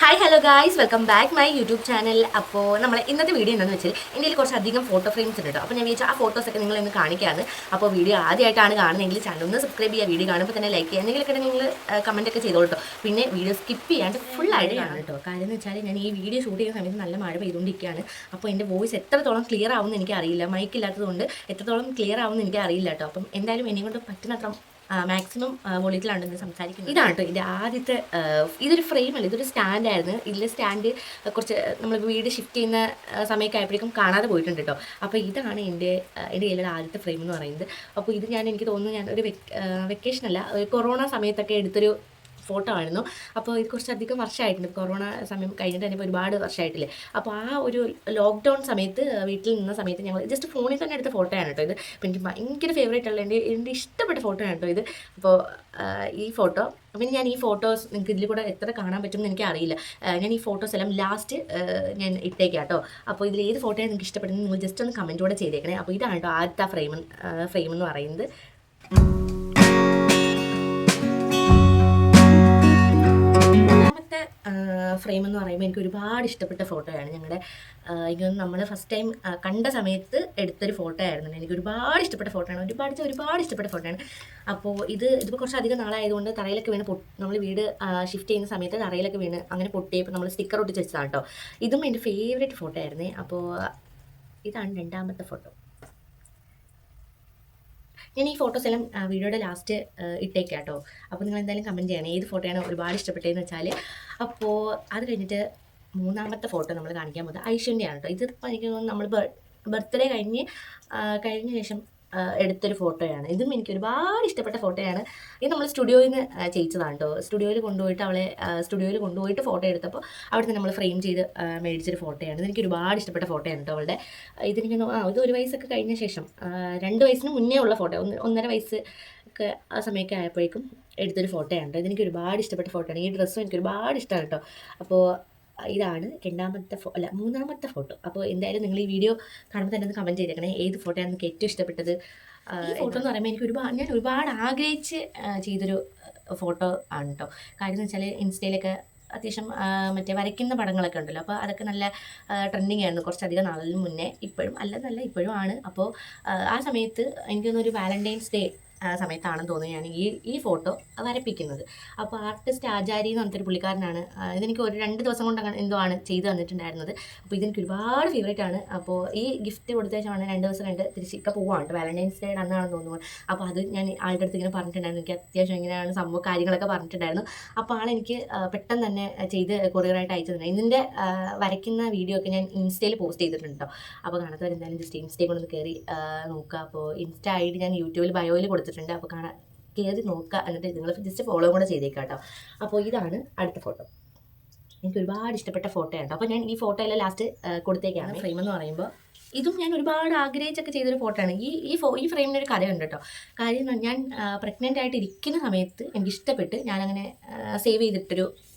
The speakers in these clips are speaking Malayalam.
Hi hello guys, welcome back my YouTube channel. അപ്പോൾ നമ്മൾ ഇന്നത്തെ വീഡിയോ എന്താണെന്ന് വെച്ചാൽ എൻ്റെ കയ്യിൽ കുറച്ചധികം ഫോട്ടോ ഫ്രെയിംസ് ഉണ്ട് കേട്ടോ. അപ്പോൾ ഞാൻ വിചാരിച്ചാൽ ആ ഫോട്ടോസൊക്കെ നിങ്ങൾ ഇന്ന് കാണിക്കാണ്. അപ്പോൾ വീഡിയോ ആദ്യമായിട്ടാണ് കാണുന്നതെങ്കിൽ ചാനൽ ഒന്ന് സബ്സ്ക്രൈബ് ചെയ്യുക, വീഡിയോ കാണുമ്പോൾ തന്നെ ലൈക്ക് ചെയ്യുക, എന്തെങ്കിലുമൊക്കെ നിങ്ങൾ കമൻറ്റ് ഒക്കെ ചെയ്തോളൂ കേട്ടോ. പിന്നെ വീഡിയോ സ്കിപ്പ് ചെയ്യാണ്ട് ഫുൾ ആയിട്ടാണ് കേട്ടോ. കാര്യം എന്ന് വെച്ചാൽ ഞാൻ ഈ വീഡിയോ ഷൂട്ട് ചെയ്യുന്ന സമയത്ത് നല്ല മഴ പെയ്തുകൊണ്ടിരിക്കുകയാണ്. അപ്പോൾ എൻ്റെ വോയിസ് എത്രത്തോളം ക്ലിയർ ആവുമെന്ന് എനിക്കറിയില്ല, മൈക്കില്ലാത്തതുകൊണ്ട് എത്രത്തോളം ക്ലിയർ ആവുമെന്ന് എനിക്കറിയില്ല കേട്ടോ. അപ്പം എന്തായാലും എന്നെ കൊണ്ട് പറ്റുന്നത്ര മാക്സിമം വോളിയത്തിലാണ് ഇന്ന് സംസാരിക്കുന്നത്. ഇതാണ് കേട്ടോ എൻ്റെ ആദ്യത്തെ, ഇതൊരു ഫ്രെയിമല്ല, ഇതൊരു സ്റ്റാൻഡായിരുന്നു. ഇതിൽ സ്റ്റാൻഡ് കുറച്ച് നമ്മൾ വീട് ഷിഫ്റ്റ് ചെയ്യുന്ന സമയമൊക്കെ ആയപ്പോഴേക്കും കാണാതെ പോയിട്ടുണ്ട് കേട്ടോ. അപ്പോൾ ഇതാണ് എൻ്റെ കയ്യിലുള്ള ആദ്യത്തെ ഫ്രെയിം എന്ന് പറയുന്നത്. അപ്പോൾ ഇത് എനിക്ക് തോന്നുന്നു ഞാൻ ഒരു വെക്കേഷനല്ല, കൊറോണ സമയത്തൊക്കെ എടുത്തൊരു ഫോട്ടോ ആയിരുന്നു. അപ്പോൾ ഇത് കുറച്ചധികം വർഷമായിട്ടുണ്ട്, കൊറോണ സമയം കഴിഞ്ഞിട്ട് തന്നെ ഒരുപാട് വർഷമായിട്ടില്ലേ. അപ്പോൾ ആ ഒരു ലോക്ക്ഡൗൺ സമയത്ത് വീട്ടിൽ നിന്ന സമയത്ത് ഞങ്ങൾ ജസ്റ്റ് ഫോണിൽ തന്നെ എടുത്ത ഫോട്ടോയാണ് കേട്ടോ ഇത്. അപ്പോൾ എനിക്ക് ഭയങ്കര ഫേവറേറ്റ് ഉള്ള എൻ്റെ ഇഷ്ടപ്പെട്ട ഫോട്ടോയാണ് കേട്ടോ ഇത്. അപ്പോൾ ഈ ഫോട്ടോ, പിന്നെ ഞാൻ ഈ ഫോട്ടോസ് നിങ്ങൾക്ക് ഇതിൽ കൂടെ എത്ര കാണാൻ പറ്റുമെന്ന് എനിക്കറിയില്ല. ഞാൻ ഈ ഫോട്ടോസ് എല്ലാം ലാസ്റ്റ് ഞാൻ ഇട്ടേക്കാം കേട്ടോ. അപ്പോൾ ഇതിൽ ഏത് ഫോട്ടോയാണ് നിങ്ങൾക്ക് ഇഷ്ടപ്പെടുന്നത് നിങ്ങൾ ജസ്റ്റ് ഒന്ന് കമൻറ്റ് കൂടെ ചെയ്തേക്കണേ. അപ്പോൾ ഇതാണ് കേട്ടോ ആദ്യത്തെ ഫ്രെയിം എന്ന് പറയുന്നത്. ഫ്രെയിം എന്ന് പറയുമ്പോൾ എനിക്ക് ഒരുപാട് ഇഷ്ടപ്പെട്ട ഫോട്ടോയാണ്. എനിക്ക് നമ്മൾ ഫസ്റ്റ് ടൈം കണ്ട സമയത്ത് എടുത്തൊരു ഫോട്ടോ ആയിരുന്നു. എനിക്ക് ഒരുപാട് ഇഷ്ടപ്പെട്ട ഫോട്ടോയാണ്, ഒരുപാട് ഇഷ്ടപ്പെട്ട ഫോട്ടോയാണ്. അപ്പോൾ ഇതിപ്പോൾ കുറച്ചധികം നാളായതുകൊണ്ട് തറയിലൊക്കെ വീണ് നമ്മൾ വീട് ഷിഫ്റ്റ് ചെയ്യുന്ന സമയത്ത് തറയിലൊക്കെ വീണ് അങ്ങനെ പൊട്ടിയപ്പോൾ നമ്മൾ സ്റ്റിക്കർ ഒട്ടിച്ച് വെച്ചതാണ് കേട്ടോ. ഇതും എൻ്റെ ഫേവറേറ്റ് ഫോട്ടോ ആയിരുന്നേ. അപ്പോൾ ഇതാണ് രണ്ടാമത്തെ ഫോട്ടോ. ഞാൻ ഈ ഫോട്ടോസ് എല്ലാം വീഡിയോയുടെ ലാസ്റ്റ് ഇട്ടേക്കാം കേട്ടോ. അപ്പോൾ നിങ്ങൾ എന്തായാലും കമൻറ്റ് ചെയ്യണം ഏത് ഫോട്ടോയാണ് ഒരുപാട് ഇഷ്ടപ്പെട്ടതെന്ന് വെച്ചാൽ. അപ്പോൾ അത് കഴിഞ്ഞിട്ട് മൂന്നാമത്തെ ഫോട്ടോ നമ്മൾ കാണിക്കാൻ പോകുന്നത് ഐശ്വര്യയാണ് കേട്ടോ. ഇതിപ്പോൾ എനിക്ക് തോന്നുന്നു നമ്മൾ ബർത്ത്ഡേ കഴിഞ്ഞ ശേഷം എടുത്തൊരു ഫോട്ടോയാണ്. ഇതും എനിക്ക് ഒരുപാട് ഇഷ്ടപ്പെട്ട ഫോട്ടോയാണ്. ഇത് നമ്മൾ സ്റ്റുഡിയോയിൽ നിന്ന് ചെയ്യിച്ചതാണ് കേട്ടോ. സ്റ്റുഡിയോയിൽ കൊണ്ടുപോയിട്ട് ഫോട്ടോ എടുത്തപ്പോൾ അവിടെ നമ്മൾ ഫ്രെയിം ചെയ്ത് മേടിച്ചൊരു ഫോട്ടോയാണ്. ഇതെനിക്ക് ഒരുപാട് ഇഷ്ടപ്പെട്ട ഫോട്ടോയാണ് കേട്ടോ അവളുടെ. ഇതെനിക്ക് ഇത് 1 വയസ്സൊക്കെ കഴിഞ്ഞ ശേഷം 2 വയസ്സിന് മുന്നേ ഉള്ള ഫോട്ടോ, 1.5 വയസ്സ് ഒക്കെ ആ സമയമൊക്കെ ആയപ്പോഴേക്കും എടുത്തൊരു ഫോട്ടോയാണ്. ഇതെനിക്ക് ഒരുപാട് ഇഷ്ടപ്പെട്ട ഫോട്ടോയാണ്. ഈ ഡ്രസ്സും എനിക്ക് ഒരുപാട് ഇഷ്ടമാണ് കേട്ടോ. അപ്പോൾ ഇതാണ് മൂന്നാമത്തെ ഫോട്ടോ. അപ്പോൾ എന്തായാലും നിങ്ങൾ ഈ വീഡിയോ കാണുമ്പോൾ തന്നെ ഒന്ന് കമൻറ്റ് ചെയ്തേക്കണേ ഏത് ഫോട്ടോയാണ് നിങ്ങൾക്ക് ഏറ്റവും ഇഷ്ടപ്പെട്ടത്. ഈ ഫോട്ടോ എന്ന് പറയുമ്പോൾ ഞാൻ ഒരുപാട് ആഗ്രഹിച്ച് ചെയ്തൊരു ഫോട്ടോ ആണ് കേട്ടോ. കാര്യം എന്ന് വെച്ചാൽ ഇൻസ്റ്റയിലൊക്കെ അത്യാവശ്യം മറ്റേ വരയ്ക്കുന്ന പടങ്ങളൊക്കെ ഉണ്ടല്ലോ. അപ്പോൾ അതൊക്കെ നല്ല ട്രെൻഡിങ് ആയിരുന്നു കുറച്ചധികം നാളിന് മുന്നേ. ഇപ്പോഴും ആണ്. അപ്പോൾ ആ സമയത്ത് എനിക്കൊന്നൊരു വാലന്റൈൻസ് ഡേ സമയത്താണെന്ന് തോന്നുന്നു ഞാൻ ഈ ഫോട്ടോ വരപ്പിക്കുന്നത്. അപ്പോൾ ആർട്ടിസ്റ്റ് ആചാരി എന്ന് പറഞ്ഞൊരു പുള്ളിക്കാരനാണ്. ഇതെനിക്ക് 2 ദിവസം കൊണ്ട് എന്തോ ആണ് ചെയ്ത് തന്നിട്ടുണ്ടായിരുന്നത്. അപ്പോൾ ഇതെനിക്ക് ഒരുപാട് ഫേവറേറ്റ് ആണ്. അപ്പോൾ ഈ ഗിഫ്റ്റ് കൊടുത്ത ശേഷമാണ് 2 ദിവസം കഴിഞ്ഞ് തിരിച്ചൊക്കെ പോവാണ്. വാലന്റൈൻസ് ഡേ അന്നാണെന്ന് തോന്നുന്നു. അപ്പോൾ അത് ഞാൻ ആളുടെ അടുത്ത് ഇങ്ങനെ പറഞ്ഞിട്ടുണ്ടായിരുന്നു. എനിക്ക് അത്യാവശ്യം ഇങ്ങനെയാണ് സംഭവം കാര്യങ്ങളൊക്കെ പറഞ്ഞിട്ടുണ്ടായിരുന്നു. അപ്പോൾ ആളെനിക്ക് പെട്ടെന്ന് തന്നെ ചെയ്ത് കൊറിയറായിട്ട് അയച്ചു തന്നെ. ഇതിൻ്റെ വരയ്ക്കുന്ന വീഡിയോ ഒക്കെ ഞാൻ ഇൻസ്റ്റയിൽ പോസ്റ്റ് ചെയ്തിട്ടുണ്ട് കേട്ടോ. അപ്പോൾ കാണാത്തവർ എന്തായാലും ജസ്റ്റ് ഇൻസ്റ്റയിൽ കൊണ്ടൊന്ന് കയറി നോക്കുക. അപ്പോൾ ഇൻസ്റ്റ ഐ ഡി ഞാൻ യൂട്യൂബിൽ ബയോയിൽ കൊടുത്തിട്ടുണ്ട്. അപ്പോൾ കയറി നോക്കുക, എന്നിട്ട് നിങ്ങൾ ജസ്റ്റ് ഫോളോ കൂടെ ചെയ്തേക്കാം കേട്ടോ. അപ്പോൾ ഇതാണ് അടുത്ത ഫോട്ടോ. എനിക്ക് ഒരുപാട് ഇഷ്ടപ്പെട്ട ഫോട്ടോയാണ്. അപ്പോൾ ഞാൻ ഈ ഫോട്ടോയെല്ലാം ലാസ്റ്റ് കൊടുത്തേക്കാണ്. ഫ്രെയിം എന്ന് പറയുമ്പോൾ ഇതും ഞാൻ ഒരുപാട് ആഗ്രഹിച്ചൊക്കെ ചെയ്തൊരു ഫോട്ടോയാണ്. ഈ ഫ്രെയിമിനൊരു കഥയുണ്ട് കേട്ടോ. കാര്യം ഞാൻ പ്രഗ്നൻ്റ് ആയിട്ട് ഇരിക്കുന്ന സമയത്ത് എനിക്ക് ഇഷ്ടപ്പെട്ട് ഞാനങ്ങനെ സേവ് ചെയ്തിട്ടൊരു,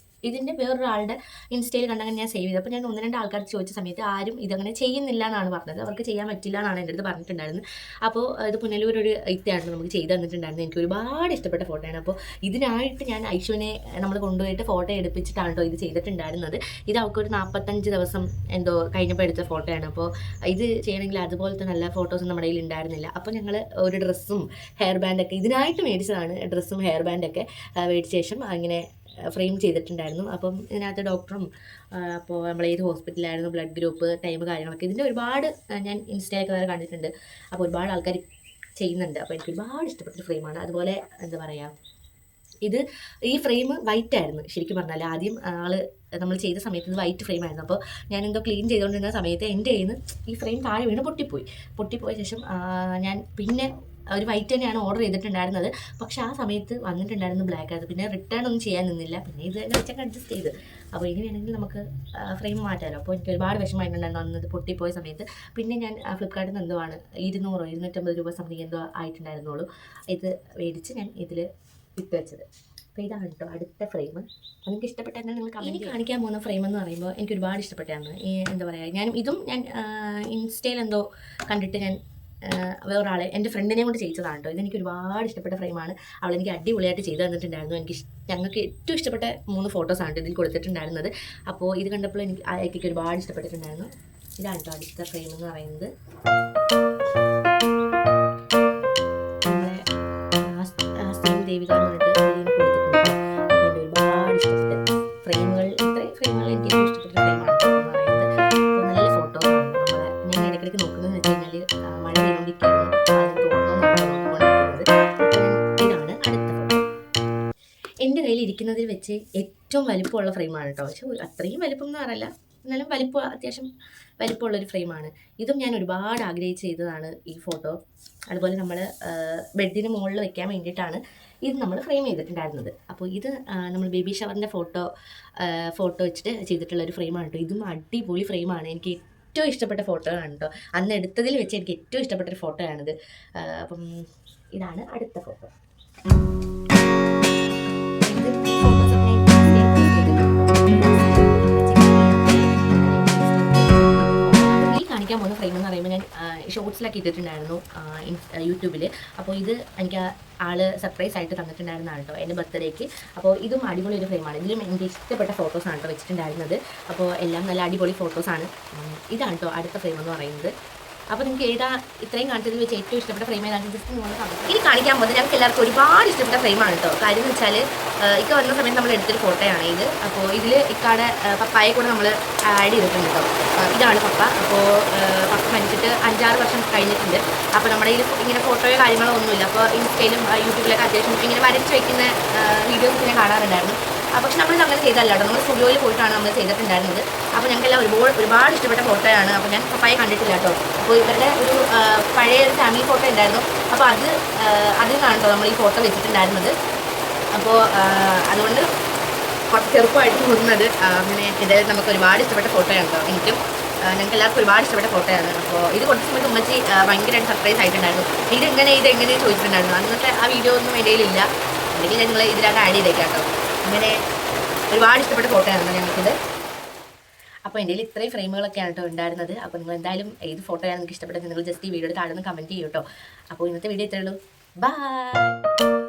ഇതിൻ്റെ വേറൊരാളുടെ ഇൻസ്റ്റയിൽ കണ്ടങ്ങനെ ഞാൻ സേവ് ചെയ്തു. അപ്പോൾ ഞാൻ 1-2 ആൾക്കാർ ചോദിച്ച സമയത്ത് ആരും ഇതങ്ങനെ ചെയ്യുന്നില്ല എന്നാണ് പറഞ്ഞത്. അവർക്ക് ചെയ്യാൻ പറ്റില്ല എന്നാണ് എൻ്റെ അടുത്ത് പറഞ്ഞിട്ടുണ്ടായിരുന്നത്. അപ്പോൾ ഇത് പുനലൂരൊരു ഇത്തയാണ് നമുക്ക് ചെയ്ത് തന്നിട്ടുണ്ടായിരുന്നത്. എനിക്ക് ഒരുപാട് ഇഷ്ടപ്പെട്ട ഫോട്ടോയാണ്. അപ്പോൾ ഇതിനായിട്ട് ഞാൻ ഐശ്വനെ നമ്മൾ കൊണ്ടുപോയിട്ട് ഫോട്ടോ എടുപ്പിച്ചിട്ടാണ് കേട്ടോ ഇത് ചെയ്തിട്ടുണ്ടായിരുന്നത്. ഇത് അവൾക്കൊരു 45 ദിവസം എന്തോ കഴിഞ്ഞപ്പോൾ എടുത്ത ഫോട്ടോയാണ്. അപ്പോൾ ഇത് ചെയ്യണമെങ്കിൽ അതുപോലത്തെ നല്ല ഫോട്ടോസും നമ്മുടെ കയ്യിൽ ഉണ്ടായിരുന്നില്ല. അപ്പോൾ ഞങ്ങൾ ഒരു ഡ്രസ്സും ഹെയർ ബാൻഡൊക്കെ ഇതിനായിട്ട് മേടിച്ചതാണ്. ഡ്രസ്സും ഹെയർ ബാൻഡൊക്കെ മേടിച്ച ശേഷം അങ്ങനെ ഫ്രെയിം ചെയ്തിട്ടുണ്ടായിരുന്നു. അപ്പം ഇതിനകത്ത് ഡോക്ടറും അപ്പോൾ നമ്മൾ ഏത് ഹോസ്പിറ്റലായിരുന്നു, ബ്ലഡ് ഗ്രൂപ്പ്, ടൈം, കാര്യങ്ങളൊക്കെ ഇതിൻ്റെ ഒരുപാട് ഞാൻ ഇൻസ്റ്റയിലൊക്കെ വരെ കണ്ടിട്ടുണ്ട്. അപ്പോൾ ഒരുപാട് ആൾക്കാർ ചെയ്യുന്നുണ്ട്. അപ്പോൾ എനിക്ക് ഒരുപാട് ഇഷ്ടപ്പെട്ടൊരു ഫ്രെയിമാണ്. അതുപോലെ എന്താ പറയുക, ഈ ഫ്രെയിം വൈറ്റ് ആയിരുന്നു ശരിക്കും പറഞ്ഞാൽ. ആദ്യം നമ്മൾ ചെയ്ത സമയത്ത് ഇത് വൈറ്റ് ഫ്രെയിം ആയിരുന്നു. അപ്പോൾ ഞാനെന്തോ ക്ലീൻ ചെയ്തുകൊണ്ടിരുന്ന സമയത്ത് എൻ്റെ കയ്യിൽ നിന്ന് ഈ ഫ്രെയിം താഴെ വീണ് പൊട്ടിപ്പോയ ശേഷം ഞാൻ പിന്നെ ഒരു വൈറ്റ് തന്നെയാണ് ഓർഡർ ചെയ്തിട്ടുണ്ടായിരുന്നത്. പക്ഷേ ആ സമയത്ത് വന്നിട്ടുണ്ടായിരുന്നു ബ്ലാക്ക് ആയിരുന്നു. പിന്നെ റിട്ടേൺ ഒന്നും ചെയ്യാൻ നിന്നില്ല. പിന്നെ ഇത് തന്നെ വെച്ചൊക്കെ അഡ്ജസ്റ്റ് ചെയ്ത്. അപ്പോൾ ഇനി വേണമെങ്കിൽ നമുക്ക് ഫ്രെയിം മാറ്റാമല്ലോ. അപ്പോൾ എനിക്ക് ഒരുപാട് വിഷമമായിട്ടുണ്ടായിരുന്നു അന്നത് പൊട്ടിപ്പോയ സമയത്ത്. പിന്നെ ഞാൻ ഫ്ലിപ്കാർട്ടിൽ നിന്ന് എന്തോ ആണ് 250 രൂപ സംതിങ് എന്തോ ആയിട്ടുണ്ടായിരുന്നുള്ളൂ. ഇത് മേടിച്ച് ഞാൻ ഇതിൽ ഇട്ട് വെച്ചത്. അപ്പോൾ ഇതാണ് കേട്ടോ അടുത്ത ഫ്രെയിം. എനിക്ക് ഇഷ്ടപ്പെട്ടാൽ നിങ്ങൾ കാണിക്കാൻ പോകുന്ന ഫ്രെയിം എന്ന് പറയുമ്പോൾ എനിക്ക് ഒരുപാട് ഇഷ്ടപ്പെട്ടാണ്. എന്താ പറയുക, ഞാൻ ഇൻസ്റ്റയിൽ എന്തോ കണ്ടിട്ട് ഞാൻ വേറൊരാളെ എൻ്റെ ഫ്രണ്ടിനെ കൊണ്ട് ചെയ്യിച്ചതാണ് കേട്ടോ. ഇതെനിക്ക് ഒരുപാട് ഇഷ്ടപ്പെട്ട ഫ്രെയിമാണ്. അവളെനിക്ക് അടിപൊളിയായിട്ട് ചെയ്തു തന്നിട്ടുണ്ടായിരുന്നു. ഞങ്ങൾക്ക് ഏറ്റവും ഇഷ്ടപ്പെട്ട 3 ഫോട്ടോസാണ് ഇതിൽ കൊടുത്തിട്ടുണ്ടായിരുന്നത്. അപ്പോൾ ഇത് കണ്ടപ്പോൾ എനിക്ക് ഒരുപാട് ഇഷ്ടപ്പെട്ടിട്ടുണ്ടായിരുന്നു. ഇതാണ് കേട്ടോ അടുത്ത ഫ്രെയിം എന്ന് പറയുന്നത്. ദേവിക എന്ന് പറഞ്ഞിട്ട് കൊടുത്തിട്ടുണ്ട്. അപ്പോൾ എൻ്റെ ഒരുപാട് ഇഷ്ടപ്പെട്ട ഫ്രെയിമുകൾ, ഇത്രയും ഫ്രെയിമുകൾ എനിക്ക് ഏറ്റവും ഇഷ്ടപ്പെട്ട ഫ്രെയിമാണ് എന്ന് പറയുന്നത്. അപ്പോൾ നല്ല ഫോട്ടോസാണ്. ഞാൻ ഇടയ്ക്കിടയ്ക്ക് നോക്കുന്നതെന്ന് വെച്ച് കഴിഞ്ഞാൽ മഴ പെയ്തുകൊണ്ടിരിക്കുകയാണ്. ഇതാണ് അടുത്ത ഫോട്ടോ. എൻ്റെ കയ്യിൽ ഇരിക്കുന്നതിൽ വെച്ച് ഏറ്റവും വലിപ്പമുള്ള ഫ്രെയിമാണ് കേട്ടോ. പക്ഷെ അത്രയും വലിപ്പം എന്ന് പറയല്ല, എന്നാലും അത്യാവശ്യം വലിപ്പമുള്ളൊരു ഫ്രെയിമാണ്. ഇതും ഞാൻ ഒരുപാട് ആഗ്രഹിച്ച് ചെയ്തതാണ് ഈ ഫോട്ടോ. അതുപോലെ നമ്മൾ ബെഡിന് മുകളിൽ വെക്കാൻ വേണ്ടിയിട്ടാണ് ഇത് നമ്മൾ ഫ്രെയിം ചെയ്തിട്ടുണ്ടായിരുന്നത്. അപ്പോൾ ഇത് നമ്മൾ ബേബി ഷവറിൻ്റെ ഫോട്ടോ വെച്ചിട്ട് ചെയ്തിട്ടുള്ള ഒരു ഫ്രെയിമാണ് കേട്ടോ. ഇതും അടിപൊളി ഫ്രെയിമാണ്. എനിക്ക് ഏറ്റവും ഇഷ്ടപ്പെട്ട ഫോട്ടോ ആണ് കേട്ടോ. അന്ന് എടുത്തതിൽ വെച്ച് എനിക്ക് ഏറ്റവും ഇഷ്ടപ്പെട്ടൊരു ഫോട്ടോയാണിത്. അപ്പം ഇതാണ് അടുത്ത ഫോട്ടോ. കാണിക്കാൻ പോകുന്ന ഫ്രെയിം എന്ന് പറയുമ്പോൾ ഞാൻ ഷോർട്സിലൊക്കെ ഇട്ടിട്ടുണ്ടായിരുന്നു യൂട്യൂബിൽ. അപ്പോൾ ഇത് എനിക്ക് ആള് സർപ്രൈസ് ആയിട്ട് തന്നിട്ടുണ്ടായിരുന്നതാണ് കേട്ടോ എൻ്റെ ബർത്ത്ഡേക്ക്. അപ്പോൾ ഇതും അടിപൊളി ഒരു ഫ്രെയിമാണ്. ഇതിലും എനിക്ക് ഇഷ്ടപ്പെട്ട ഫോട്ടോസാണ് കേട്ടോ വെച്ചിട്ടുണ്ടായിരുന്നത്. അപ്പോൾ എല്ലാം നല്ല അടിപൊളി ഫോട്ടോസാണ്. ഇതാണ് കേട്ടോ അടുത്ത ഫ്രെയിം എന്ന് പറയുന്നത്. അപ്പോൾ നിങ്ങൾക്ക് ഇത്രയും കാണിച്ചതിൽ വെച്ച് ഏറ്റവും ഇഷ്ടപ്പെട്ട ഫ്രെയിം ഏതാണെന്ന് ജസ്റ്റ് നിങ്ങൾ കാണിക്കും. ഇനി കാണിക്കാൻ പോകുന്നത് ഞങ്ങൾക്ക് എല്ലാവർക്കും ഒരുപാട് ഇഷ്ടപ്പെട്ട ഫ്രെയിമാണ് കേട്ടോ. കാര്യം എന്ന് വെച്ചാൽ ഇക്ക വന്ന സമയത്ത് നമ്മൾ എടുത്തൊരു ഫോട്ടോയാണ് ഇത്. അപ്പോൾ ഇതിൽ ഇക്കാടെ പപ്പായെ കൂടെ നമ്മൾ ആഡ് ചെയ്തിട്ടുണ്ട് കേട്ടോ. ഇതാണ് പപ്പ. അപ്പോൾ പപ്പ മരിച്ചിട്ട് 5-6 വർഷം കഴിഞ്ഞിട്ടുണ്ട്. അപ്പോൾ നമ്മുടെ ഇതിൽ ഇങ്ങനെ ഫോട്ടോയോ കാര്യങ്ങളോ ഒന്നുമില്ല. അപ്പോൾ ഇൻസ്റ്റയിലും യൂട്യൂബിലൊക്കെ അത്യാവശ്യം ഇങ്ങനെ വരച്ച് വയ്ക്കുന്ന വീഡിയോസ് ഞാൻ കാണാറുണ്ടായിരുന്നു. പക്ഷെ നമ്മൾ അങ്ങനെ ചെയ്തല്ല കേട്ടോ. നമ്മൾ സ്റ്റുഡിയോയിൽ പോയിട്ടാണ് നമ്മൾ ചെയ്തിട്ടുണ്ടായിരുന്നത്. അപ്പോൾ ഞങ്ങൾക്കെല്ലാം ഒരുപാട് ഇഷ്ടപ്പെട്ട ഫോട്ടോയാണ്. അപ്പോൾ ഞാൻ പപ്പായെ കണ്ടിട്ടില്ല കേട്ടോ. അപ്പോൾ ഇവരുടെ ഒരു പഴയ ഒരു ഫാമിലി ഫോട്ടോ ഉണ്ടായിരുന്നു. അപ്പോൾ അതിൽ നിന്നാണ് കേട്ടോ നമ്മൾ ഈ ഫോട്ടോ വെച്ചിട്ടുണ്ടായിരുന്നത്. അപ്പോൾ അതുകൊണ്ട് കുറച്ച് ചെറുപ്പമായിട്ട് തോന്നുന്നത് അങ്ങനെ എന്തായാലും നമുക്ക് ഒരുപാട് ഇഷ്ടപ്പെട്ട ഫോട്ടോയാണ് കേട്ടോ. ഞങ്ങൾക്ക് എല്ലാവർക്കും ഒരുപാട് ഇഷ്ടപ്പെട്ട ഫോട്ടോയാണ്. അപ്പോൾ ഇത് കുറച്ച് സമയത്ത് ഉമ്മച്ചി ഭയങ്കരമായിട്ട് സർപ്രൈസ് ആയിട്ടുണ്ടായിരുന്നു. ഇതെങ്ങനെ ചോദിച്ചിട്ടുണ്ടായിരുന്നു. അന്നത്തെ ആ വീഡിയോ ഒന്നും എൻ്റെ കയ്യിലില്ല. അല്ലെങ്കിൽ ഞാൻ നിങ്ങൾ ഇതിലൊക്കെ ആഡ് ചെയ്തേക്കാം കേട്ടോ. അങ്ങനെ ഒരുപാട് ഇഷ്ടപ്പെട്ട ഫോട്ടോയാണ് ഞങ്ങൾക്കിത്. അപ്പോൾ എൻ്റെ കയ്യിൽ ഇത്രയും ഫ്രെയിമുകളൊക്കെയാണ് കേട്ടോ ഉണ്ടായിരുന്നത്. അപ്പോൾ നിങ്ങൾ എന്തായാലും ഏത് ഫോട്ടോയാണ് നിങ്ങൾക്ക് ഇഷ്ടപ്പെട്ടത് നിങ്ങൾ ജസ്റ്റ് ഈ വീഡിയോയുടെ താഴെ നിന്ന് കമൻറ്റ് ചെയ്യും കേട്ടോ. അപ്പോൾ ഇന്നത്തെ വീഡിയോ ഇത്രയേ ഉള്ളൂ. ബൈ.